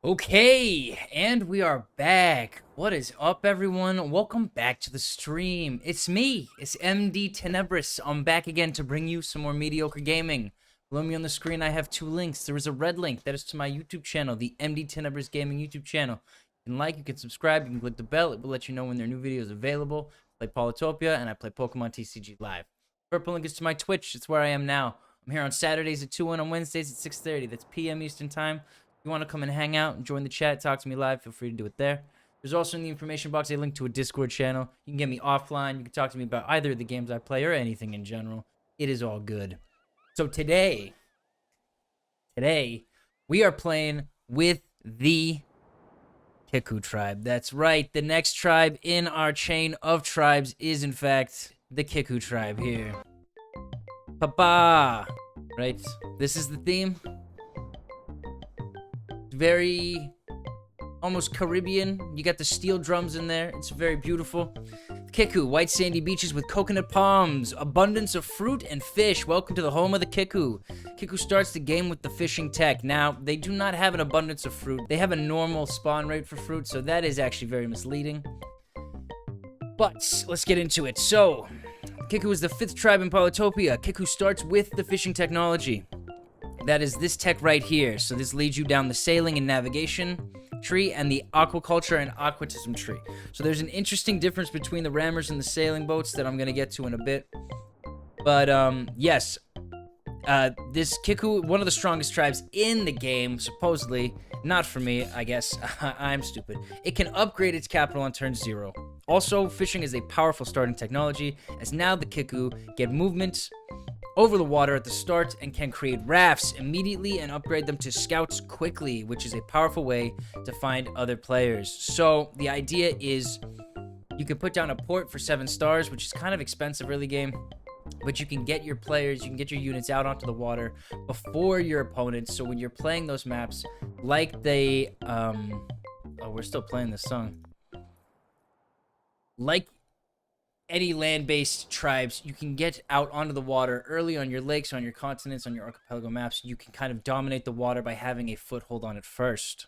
Okay, and we are back. What is up, everyone? Welcome back to the stream. It's me, it's M.D.Tenebris. I'm back again to bring you some more mediocre gaming. Below me on the screen, I have two links. There is a red link that is to my YouTube channel, the M.D.Tenebris Gaming YouTube channel. You can like, you can subscribe, you can click the bell. It will let you know when there are new videos available. I play Polytopia, and I play Pokemon TCG Live. Purple link is to my Twitch. It's where I am now. I'm here on Saturdays at 2 and on Wednesdays at 6:30. That's p.m. Eastern Time. If you want to come and hang out and join the chat, talk to me live, feel free to do it there. There's also in the information box a link to a Discord channel. You can get me offline. You can talk to me about either of the games I play or anything in general. It is all good. So today, we are playing with the Kickoo Tribe. That's right. The next tribe in our chain of tribes is, in fact, the Kickoo Tribe here. Papa! Right? This is the theme. Very almost Caribbean. You got the steel drums in there. It's very beautiful. Kickoo, white sandy beaches with coconut palms, abundance of fruit and fish. Welcome to the home of the Kickoo. Kickoo starts the game with the fishing tech. Now, they do not have an abundance of fruit. They have a normal spawn rate for fruit, so that is actually very misleading. But let's get into it. So, Kickoo is the 5th tribe in Polytopia. Kickoo starts with the fishing technology. That is this tech right here. So this leads you down the sailing and navigation tree and the aquaculture and aquatism tree. So there's an interesting difference between the rammers and the sailing boats that I'm going to get to in a bit. But yes, this Kickoo, one of the strongest tribes in the game, supposedly. Not for me, I guess. I'm stupid. It can upgrade its capital on turn 0. Also, fishing is a powerful starting technology, as now the Kickoo get movement over the water at the start and can create rafts immediately and upgrade them to scouts quickly, which is a powerful way to find other players. So the idea is you can put down a port for 7 stars, which is kind of expensive early game, but you can get your players, you can get your units out onto the water before your opponents. So when you're playing those maps, like they, oh, we're still playing this song. Like any land-based tribes, you can get out onto the water early on your lakes, on your continents, on your archipelago maps. You can kind of dominate the water by having a foothold on it first.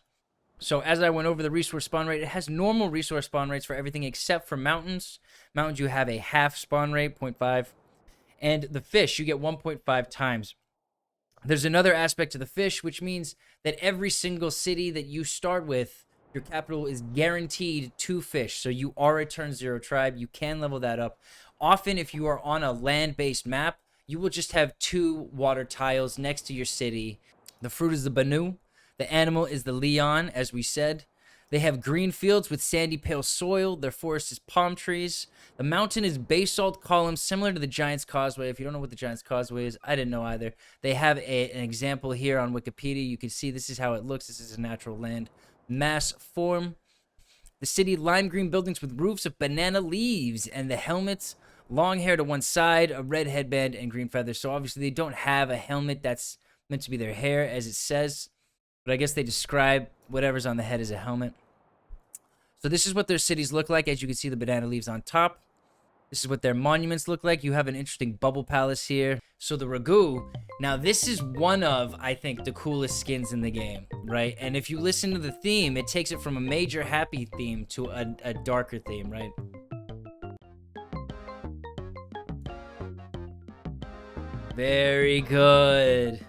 So as I went over the resource spawn rate, it has normal resource spawn rates for everything except for mountains. Mountains, you have a half spawn rate, 0.5. And the fish, you get 1.5 times. There's another aspect to the fish, which means that every single city that you start with, your capital is guaranteed 2 fish. So you are a turn 0 tribe. You can level that up. Often, if you are on a land-based map, you will just have 2 water tiles next to your city. The fruit is the banu. The animal is the leon, as we said. They have green fields with sandy pale soil. Their forest is palm trees. The mountain is basalt columns, similar to the Giant's Causeway. If you don't know what the Giant's Causeway is, I didn't know either. They have an example here on Wikipedia. You can see this is how it looks. This is a natural land mass form. The city, lime green buildings with roofs of banana leaves, and the helmets, long hair to one side, a red headband, and green feathers. So obviously they don't have a helmet that's meant to be their hair, as it says, but I guess they describe whatever's on the head as a helmet. So this is what their cities look like. As you can see, the banana leaves on top. This is what their monuments look like. You have an interesting bubble palace here. So the Ragoo, now this is one of, I think, the coolest skins in the game, right? And if you listen to the theme, it takes it from a major happy theme to a darker theme, right? Very good.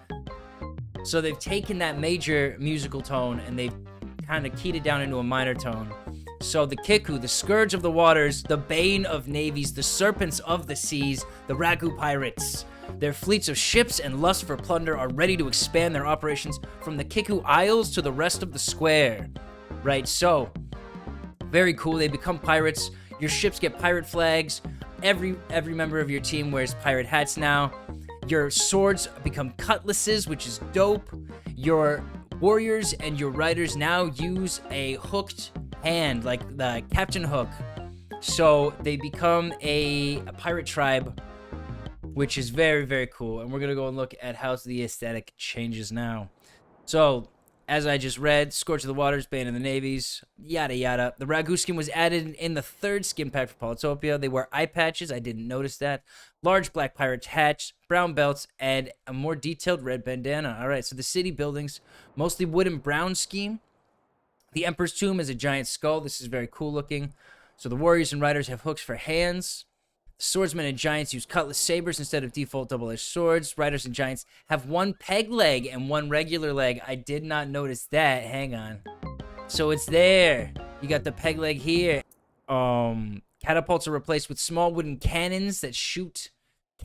So they've taken that major musical tone and they've kind of keyed it down into a minor tone. So the Kickoo, the scourge of the waters, the bane of navies, the serpents of the seas, the Ragoo Pirates. Their fleets of ships and lust for plunder are ready to expand their operations from the Kickoo Isles to the rest of the square. Right, so, very cool. They become pirates. Your ships get pirate flags. Every member of your team wears pirate hats now. Your swords become cutlasses, which is dope. Your warriors and your riders now use a hooked hand, like the Captain Hook. So they become a pirate tribe, which is very, very cool. And we're going to go and look at how the aesthetic changes now. So, as I just read, Scorch of the Waters, Bane of the Navies, yada yada. The Ragoo skin was added in the 3rd skin pack for Polytopia. They wear eye patches, I didn't notice that. Large black pirate hats, brown belts, and a more detailed red bandana. Alright, so the city buildings, mostly wood and brown scheme. The Emperor's Tomb is a giant skull. This is very cool looking. So the warriors and riders have hooks for hands. The swordsmen and giants use cutlass sabers instead of default double-edged swords. Riders and giants have one peg leg and one regular leg. I did not notice that. Hang on. So it's there. You got the peg leg here. Catapults are replaced with small wooden cannons that shoot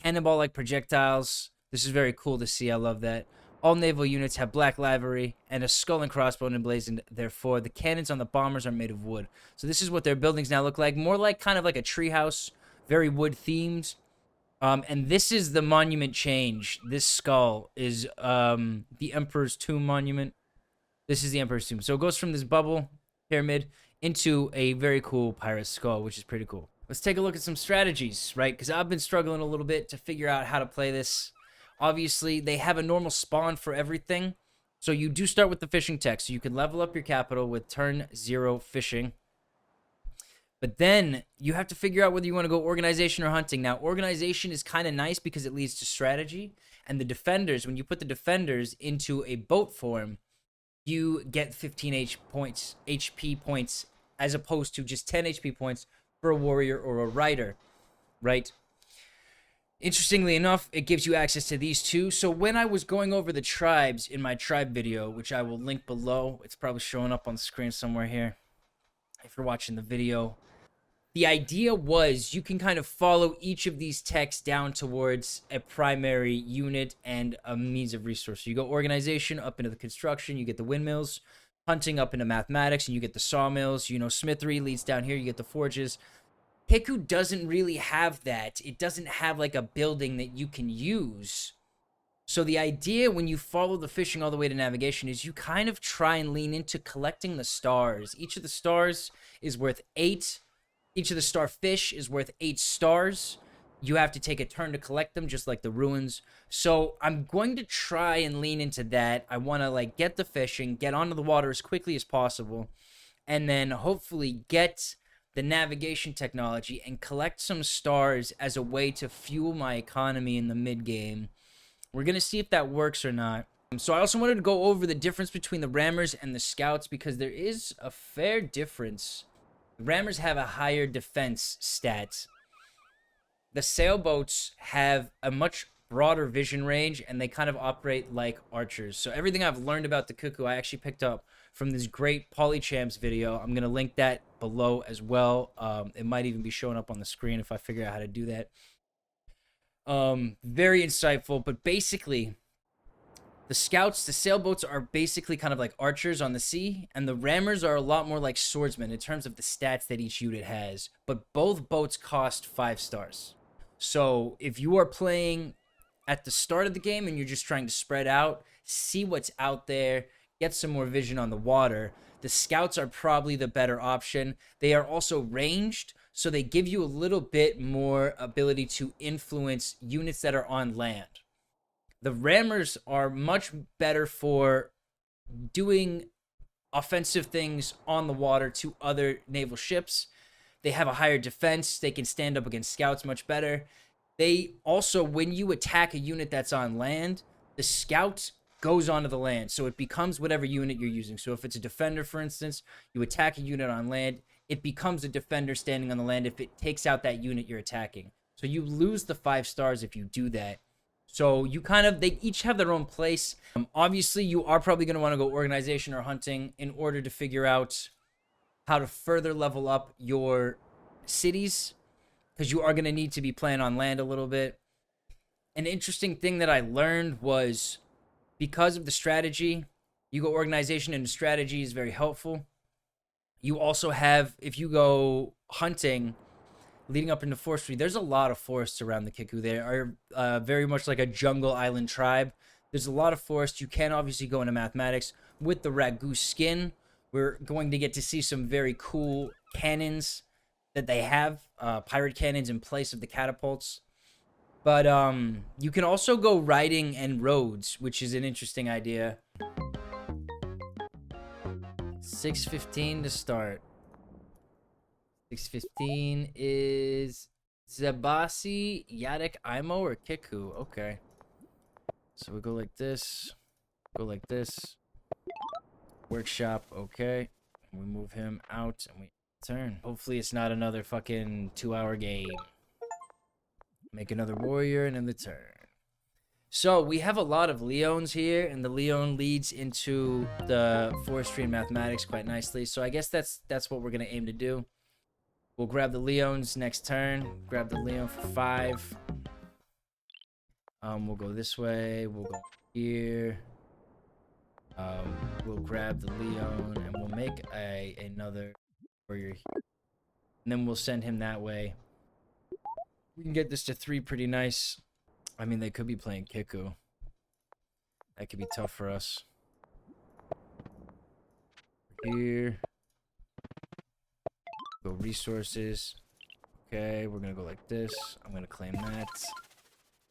cannonball-like projectiles. This is very cool to see. I love that. All naval units have black livery and a skull and crossbone emblazoned. Therefore, the cannons on the bombers are made of wood. So this is what their buildings now look like. More like kind of like a treehouse, very wood themed. And this is the monument change. This skull is the Emperor's Tomb monument. This is the Emperor's Tomb. So it goes from this bubble pyramid into a very cool pirate skull, which is pretty cool. Let's take a look at some strategies, right? Because I've been struggling a little bit to figure out how to play this. Obviously, they have a normal spawn for everything. So you do start with the fishing tech. So you can level up your capital with turn 0 fishing. But then you have to figure out whether you want to go organization or hunting. Now, organization is kind of nice because it leads to strategy. And the defenders, when you put the defenders into a boat form, you get 15 HP points as opposed to just 10 HP points for a warrior or a rider, right? Interestingly enough, it gives you access to these two. So when I was going over the tribes in my tribe video, which I will link below, it's probably showing up on the screen somewhere here if you're watching the video. The idea was you can kind of follow each of these techs down towards a primary unit and a means of resource. So you go organization up into the construction, you get the windmills, hunting up into mathematics, and you get the sawmills. You know, smithery leads down here, you get the forges. Kickoo doesn't really have that. It doesn't have like a building that you can use. So the idea when you follow the fishing all the way to navigation is you kind of try and lean into collecting the stars. Each of the stars is worth 8. Each of the starfish is worth 8 stars. You have to take a turn to collect them, just like the ruins. So I'm going to try and lean into that. I want to like get the fishing, get onto the water as quickly as possible, and then hopefully get the navigation technology and collect some stars as a way to fuel my economy in the mid-game. We're going to see if that works or not. So I also wanted to go over the difference between the rammers and the scouts because there is a fair difference. The rammers have a higher defense stat. The sailboats have a much broader vision range and they kind of operate like archers. So everything I've learned about the Kickoo I actually picked up from this great Polychamps video. I'm going to link that below as well. It might even be showing up on the screen if I figure out how to do that. Very insightful, but basically the scouts, the sailboats are basically kind of like archers on the sea, and the rammers are a lot more like swordsmen in terms of the stats that each unit has, but both boats cost 5 stars. So if you are playing at the start of the game and you're just trying to spread out, see what's out there, get some more vision on the water, the scouts are probably the better option. They are also ranged, so they give you a little bit more ability to influence units that are on land. The rammers are much better for doing offensive things on the water to other naval ships. They have a higher defense. They can stand up against scouts much better. They also, when you attack a unit that's on land, the scout goes onto the land. So it becomes whatever unit you're using. So if it's a defender, for instance, you attack a unit on land, it becomes a defender standing on the land if it takes out that unit you're attacking. So you lose the 5 stars if you do that. So you kind of, they each have their own place. Obviously, you are probably going to want to go organization or hunting in order to figure out how to further level up your cities, because you are going to need to be playing on land a little bit. An interesting thing that I learned was because of the strategy, you go organization and strategy is very helpful. You also have, if you go hunting, leading up into forestry, there's a lot of forests around the Kickoo. They are very much like a jungle island tribe. There's a lot of forests. You can obviously go into mathematics. With the Ragoo skin, we're going to get to see some very cool cannons that they have, pirate cannons in place of the catapults. But you can also go riding and roads, which is an interesting idea. 6:15 to start. 6:15 is Zabasi, Yadakk AHOY, or Kickoo. Okay. So we go like this. Go like this. Workshop. Okay. We move him out and we turn. Hopefully it's not another fucking 2-hour game. Make another warrior and end the turn. So we have a lot of Leons here, and the Leon leads into the forestry and mathematics quite nicely. So I guess that's what we're gonna aim to do. We'll grab the Leons next turn. Grab the Leon for 5. We'll go this way. We'll go here. We'll grab the Leon and we'll make another warrior here. And then we'll send him that way. We can get this to 3 pretty nice. I mean, they could be playing Kickoo. That could be tough for us. Here. Go resources. Okay, we're gonna go like this. I'm gonna claim that.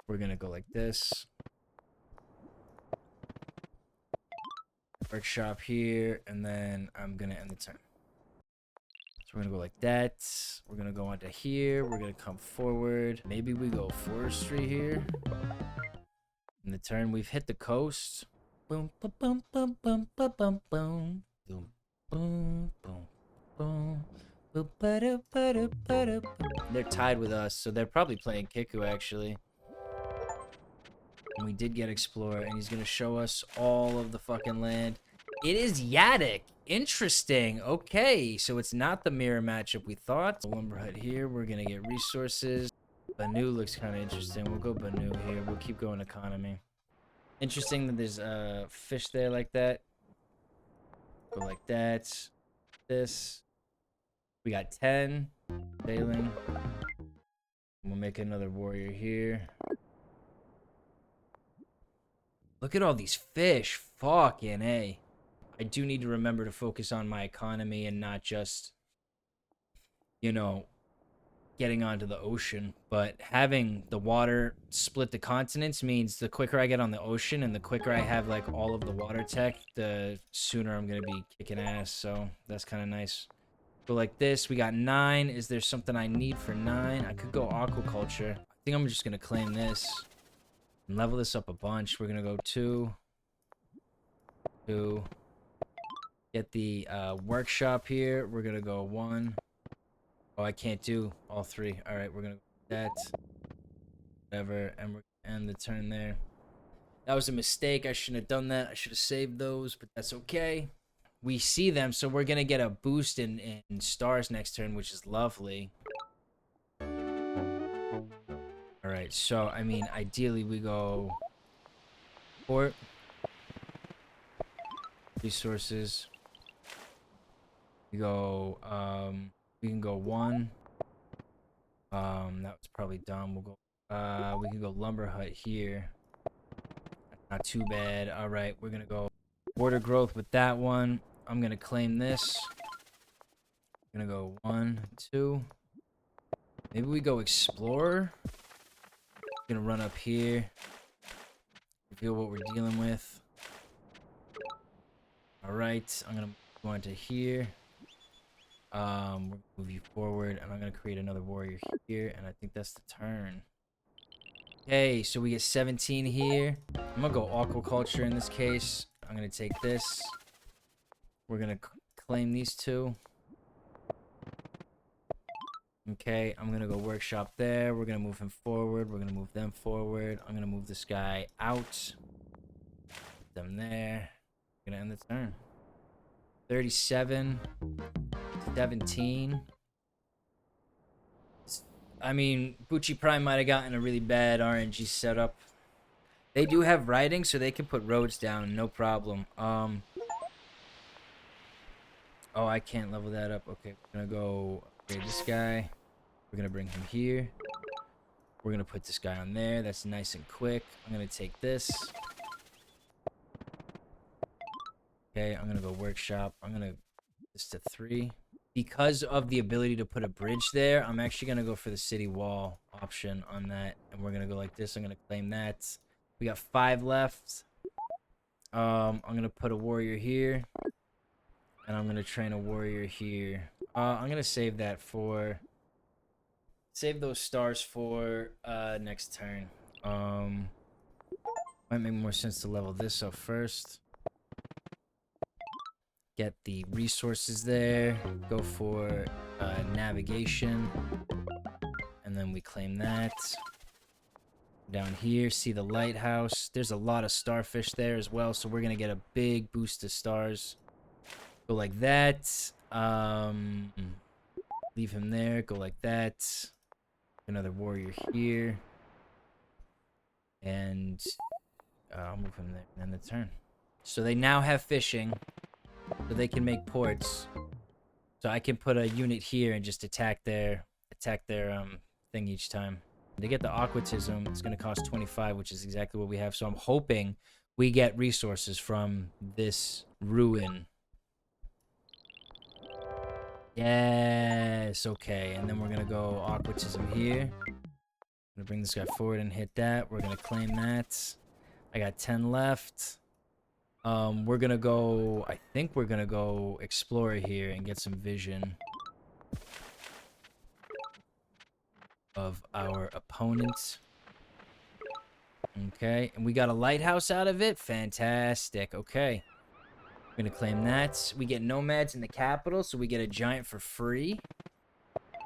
We're gonna go like this. Workshop here, and then I'm gonna end the turn. So we're gonna go like that. We're gonna go onto here. We're gonna come forward. Maybe we go forestry here. In the turn, we've hit the coast. Boom, boom, boom, boom, boom, boom, boom, boom, boom, boom, boom, boom. They're tied with us, so they're probably playing Kickoo actually. And we did get Explorer, and he's gonna show us all of the fucking land. It is Yadakk. Interesting. Okay, so it's not the mirror matchup we thought. Lumber hut here. We're gonna get resources. Banu looks kind of interesting. We'll go Banu here. We'll keep going economy. Interesting that there's fish there like that. Go like that. This. We got 10. Sailing. We'll make another warrior here. Look at all these fish. Fucking A. I do need to remember to focus on my economy and not just, you know, getting onto the ocean. But having the water split the continents means the quicker I get on the ocean and the quicker I have, like, all of the water tech, the sooner I'm going to be kicking ass. So that's kind of nice. Go like this. We got 9. Is there something I need for 9? I could go aquaculture. I think I'm just going to claim this. And level this up a bunch. We're gonna go 2. Get the workshop here. We're gonna go 1. Oh, I can't do all 3. All right, we're gonna go that. Whatever, and we're gonna end the turn there. That was a mistake. I shouldn't have done that. I should have saved those, but that's okay. We see them, so we're gonna get a boost in stars next turn, which is lovely. Alright, so, I mean, ideally we go port, resources, we go, we can go 1, that was probably dumb, we'll go, we can go lumber hut here, not too bad. Alright, we're gonna go border growth with that one. I'm gonna claim this, I'm gonna go 1, 2, maybe we go explorer. Gonna run up here, reveal what we're dealing with. All right, I'm gonna go into here. We'll move you forward, and I'm gonna create another warrior here, and I think that's the turn. Okay, so we get 17 here. I'm gonna go aquaculture in this case. I'm gonna take this. We're gonna claim these 2. Okay, I'm gonna go workshop there. We're gonna move him forward. We're gonna move them forward. I'm gonna move this guy out. Put them there. We're gonna end the turn. 37. 17. I mean, Bucci Prime might have gotten a really bad RNG setup. They do have writing, so they can put roads down, no problem. Oh, I can't level that up. Okay, we're gonna go upgrade this guy. We're gonna bring him here. We're gonna put this guy on there. That's nice and quick. I'm gonna take this. Okay, I'm gonna go workshop. I'm gonna this to 3. Because of the ability to put a bridge there, I'm actually gonna go for the city wall option on that. And we're gonna go like this. I'm gonna claim that. We got 5 left. I'm gonna put a warrior here. And I'm gonna train a warrior here. I'm gonna save that for... Save those stars for next turn. Might make more sense to level this up first. get the resources there, go for navigation, and then we claim that. Down here, see the lighthouse. There's a lot of starfish there as well, so we're gonna get a big boost of stars. Go like that. Leave him there. Go like that. Another warrior here. And I'll move him there. And then the turn. So they now have fishing. So they can make ports. So I can put a unit here and just attack their thing each time. To get the aquatism, it's going to cost 25, which is exactly what we have. So I'm hoping we get resources from this ruin. Yes, okay. And then we're going to go aquatism here. I'm going to bring this guy forward and hit that. We're going to claim that. I got 10 left. We're going to go, I think we're going to go explore here and get some vision of our opponent. Okay, and we got a lighthouse out of it. Fantastic. Okay, we're gonna claim that. We get nomads in the capital, so we get a giant for free.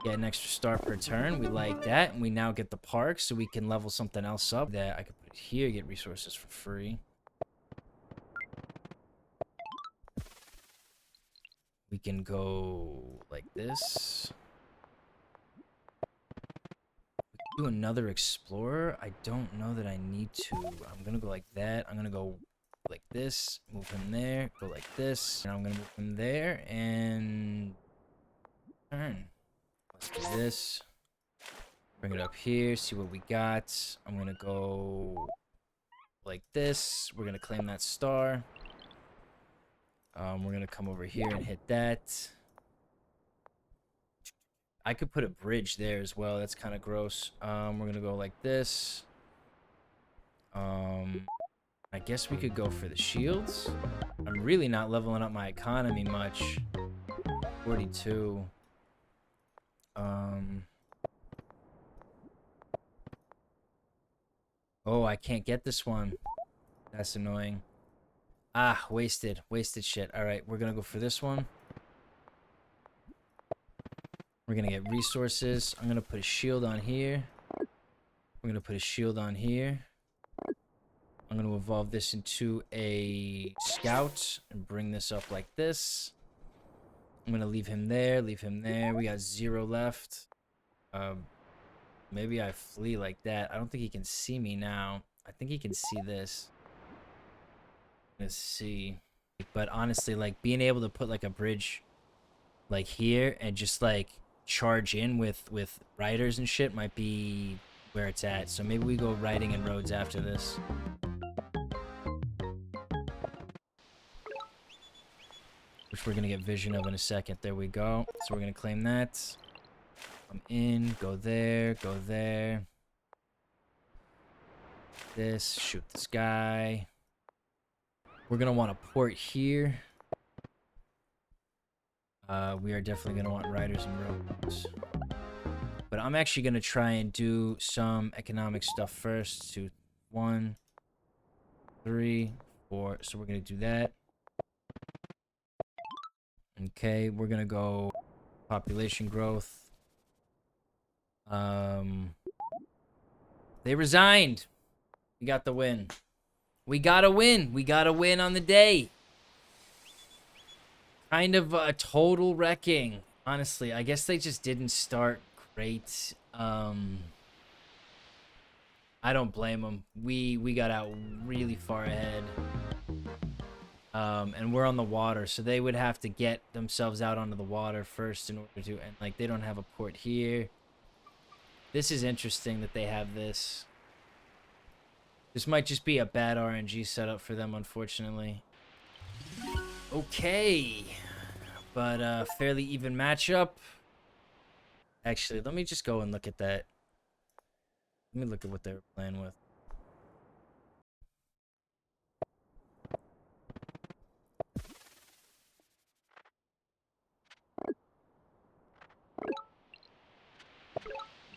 Get an extra star per turn. We like that. And we now get the park, so we can level something else up. That I could put here, get resources for free. We can go like this. Do another explorer. I don't know that I need to. I'm gonna go like that. I'm gonna go like this, move him there, go like this, and I'm gonna move him there and turn. Let's do this. Bring it up here, see what we got. I'm gonna go like this. We're gonna claim that star. We're gonna come over here and hit that. I could put a bridge there as well. That's kind of gross. We're gonna go like this. I guess we could go for the shields. I'm really not leveling up my economy much. 42. Oh, I can't get this one. That's annoying. Ah, wasted. Wasted shit. All right, we're gonna go for this one. We're gonna get resources. I'm gonna put a shield on here. We're gonna put a shield on here. I'm gonna evolve this into a scout and bring this up like this. I'm gonna leave him there, leave him there. We got 0 left. Maybe I flee like that. I don't think he can see me now. I think he can see this. Let's see. But honestly, like being able to put like a bridge like here and just like charge in with riders and shit might be where it's at. So maybe we go riding and roads after this. Which we're gonna get vision of in a second. There we go. So we're gonna claim that. Come in, go there, go there. This, shoot this guy. We're gonna want a port here. We are definitely gonna want riders and roads. But I'm actually gonna try and do some economic stuff first. 2, 1, 3, 4. So we're gonna do that. Okay, we're gonna go population growth. They resigned. We got the win. We got a win. We got a win on the day. Kind of a total wrecking. Honestly, I guess they just didn't start great. I don't blame them. We got out really far ahead. And we're on the water, so they would have to get themselves out onto the water first in order to, and like they don't have a port here. This is interesting that they have this. This might just be a bad RNG setup for them, unfortunately. Okay, but fairly even matchup. Actually, let me just go and look at that. Let me look at what they were playing with.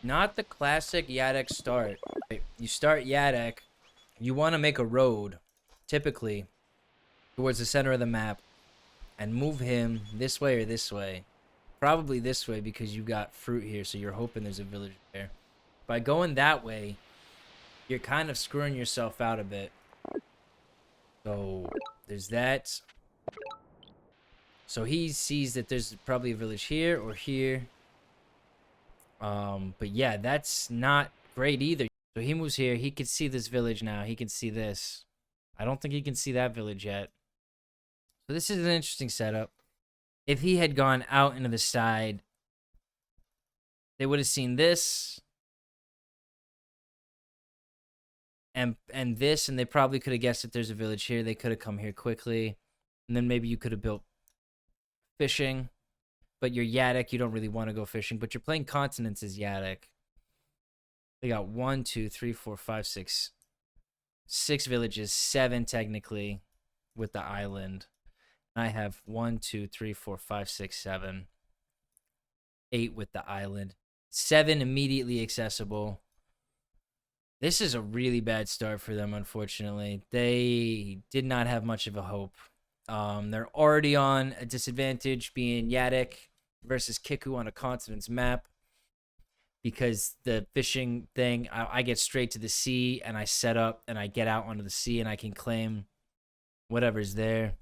Not the classic Yadakk start. You start Yadakk, you want to make a road, typically, towards the center of the map. and move him this way or this way. Probably this way because you got fruit here, so you're hoping there's a village there. By going that way, you're kind of screwing yourself out a bit. So there's that. So he sees that there's probably a village here or here. But yeah, that's not great either. So he moves here. He can see this village now. He can see this. I don't think he can see that village yet. So this is an interesting setup. If he had gone out into the side, they would have seen this and this, and they probably could have guessed that there's a village here. They could have come here quickly, and then maybe you could have built fishing. But you're Yadakk, you don't really want to go fishing, but you're playing continents as Yadakk. They got 1, 2, 3, 4, 5, 6. 6 villages, 7 technically with the island. I have 1, 2, 3, 4, 5, 6, 7. 8 with the island. 7 immediately accessible. This is a really bad start for them, unfortunately. They did not have much of a hope. They're already on a disadvantage being Yadakk versus Kickoo on a continent's map. Because the fishing thing, I get straight to the sea and I set up and I get out onto the sea and I can claim whatever's there.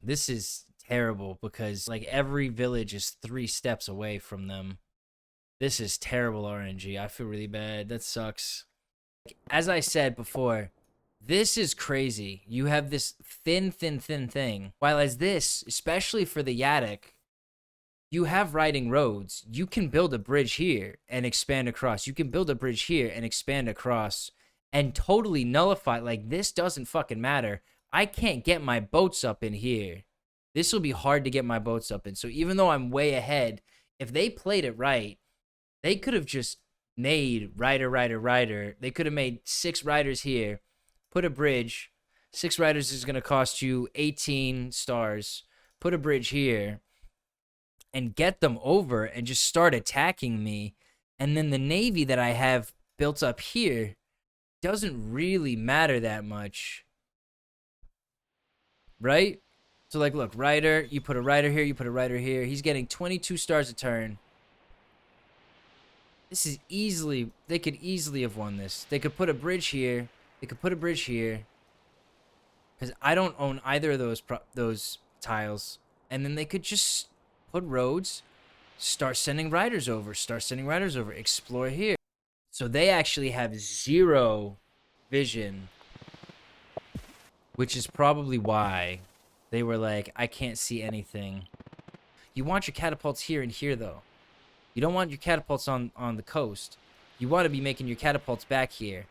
This is terrible because like every village is 3 steps away from them. This is terrible RNG. I feel really bad. That sucks. As I said before, this is crazy. You have this thin thing. While as this, especially for the Yadakk, you have riding roads. You can build a bridge here and expand across. You can build a bridge here and expand across and totally nullify. Like, this doesn't fucking matter. I can't get my boats up in here. This will be hard to get my boats up in. So even though I'm way ahead, if they played it right, they could have just made rider. They could have made 6 riders here, put a bridge. 6 riders is going to cost you 18 stars. Put a bridge here. And get them over and just start attacking me. And then the navy that I have built up here doesn't really matter that much. Right? So, like, look, rider, you put a rider here, you put a rider here. He's getting 22 stars a turn. This is easily, they could easily have won this. They could put a bridge here. They could put a bridge here. Because I don't own either of those tiles. And then they could just put roads, start sending riders over, explore here. So they actually have 0 vision, which is probably why they were like, I can't see anything. You want your catapults here and here, though. You don't want your catapults on the coast. You want to be making your catapults back here.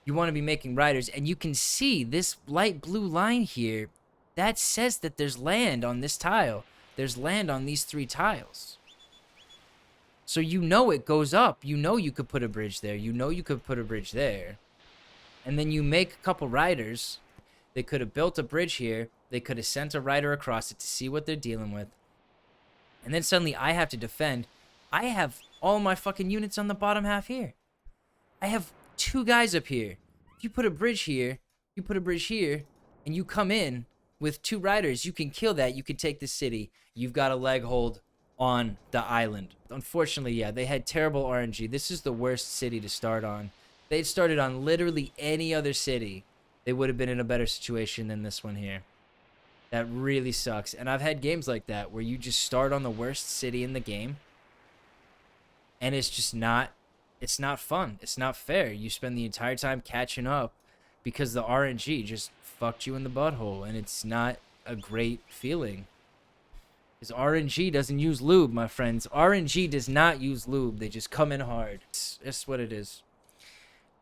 You want to be making riders, and you can see this light blue line here. That says that there's land on this tile. There's land on these 3 tiles. So you know it goes up. You know you could put a bridge there. You know you could put a bridge there. And then you make a couple riders. They could have built a bridge here. They could have sent a rider across it to see what they're dealing with. And then suddenly I have to defend. I have all my fucking units on the bottom half here. I have 2 guys up here. If you put a bridge here, you put a bridge here, and you come in with 2 riders, you can kill that. You can take the city. You've got a leg hold on the island. Unfortunately, yeah, they had terrible RNG. This is the worst city to start on. They'd started on literally any other city, they would have been in a better situation than this one here. That really sucks. And I've had games like that where you just start on the worst city in the game, and it's just not, it's not fun. It's not fair. You spend the entire time catching up because the RNG just fucked you in the butthole, and it's not a great feeling. Because RNG doesn't use lube, my friends. RNG does not use lube. They just come in hard. It's what it is.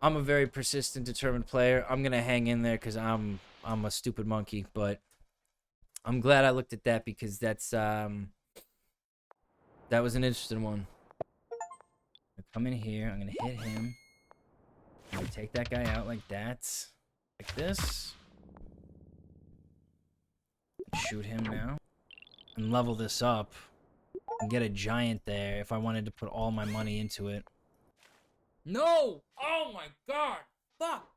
I'm a very persistent, determined player. I'm gonna hang in there because I'm a stupid monkey, but I'm glad I looked at that because that's that was an interesting one. I'm gonna come in here. I'm gonna hit him. I'm gonna take that guy out like that, like this. Shoot him now. And level this up and get a giant there if I wanted to put all my money into it. No! Oh my god! Fuck!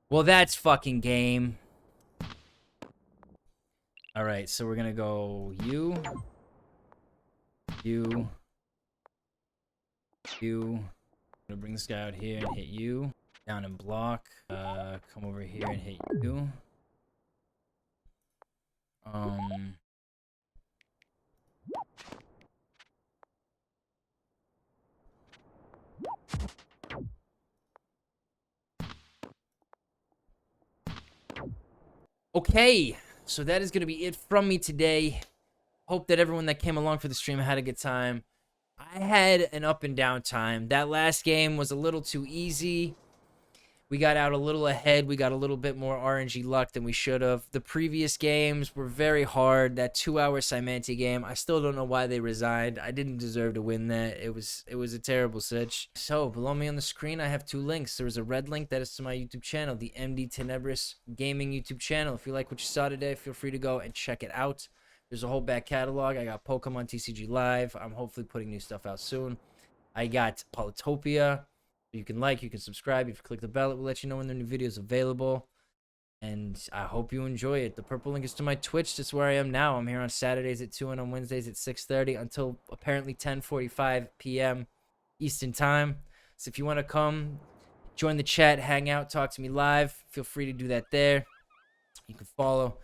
Well, that's fucking game. All right, so we're gonna go you. I'm gonna bring this guy out here and hit you. Down and block. Come over here and hit you. Okay, so that is gonna be it from me today. Hope that everyone that came along for the stream had a good time. I had an up and down time. That last game was a little too easy. We got out a little ahead. We got a little bit more RNG luck than we should have. The previous games were very hard. That 2-hour Simenti game, I still don't know why they resigned. I didn't deserve to win that. It was a terrible sitch. So below me on the screen, I have 2 links. There is a red link that is to my YouTube channel, the M.D.Tenebris Gaming YouTube channel. If you like what you saw today, feel free to go and check it out. There's a whole back catalog. I got Pokemon TCG Live. I'm hopefully putting new stuff out soon. I got Polytopia. You can like, you can subscribe. If you click the bell, it will let you know when the new video is available. And I hope you enjoy it. The purple link is to my Twitch. That's where I am now. I'm here on Saturdays at 2 and on Wednesdays at 6:30 until apparently 10:45 p.m. Eastern Time. So if you want to come, join the chat, hang out, talk to me live, feel free to do that there. You can follow.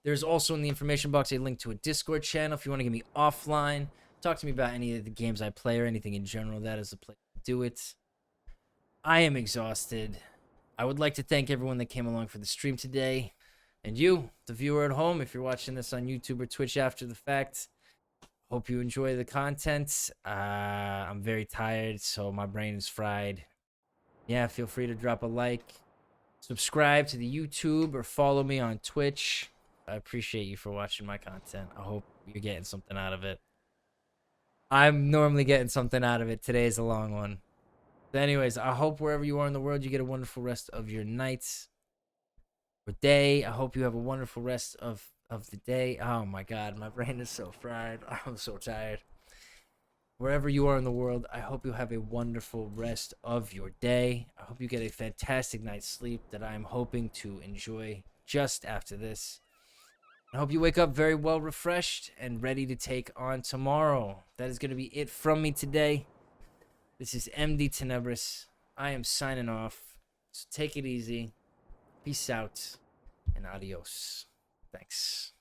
There's also in the information box a link to a Discord channel if you want to get me offline. Talk to me about any of the games I play or anything in general. That is the place to do it. I am exhausted. I would like to thank everyone that came along for the stream today. And you, the viewer at home, if you're watching this on YouTube or Twitch after the fact, hope you enjoy the content. I'm very tired, so my brain is fried. Yeah, feel free to drop a like. Subscribe to the YouTube or follow me on Twitch. I appreciate you for watching my content. I hope you're getting something out of it. I'm normally getting something out of it. Today is a long one. But anyways, I hope wherever you are in the world, you get a wonderful rest of your night or day. I hope you have a wonderful rest of the day. Oh my God, my brain is so fried. I'm so tired. Wherever you are in the world, I hope you have a wonderful rest of your day. I hope you get a fantastic night's sleep that I'm hoping to enjoy just after this. I hope you wake up very well refreshed and ready to take on tomorrow. That is going to be it from me today. This is M.D.Tenebris. I am signing off. So take it easy. Peace out and adios. Thanks.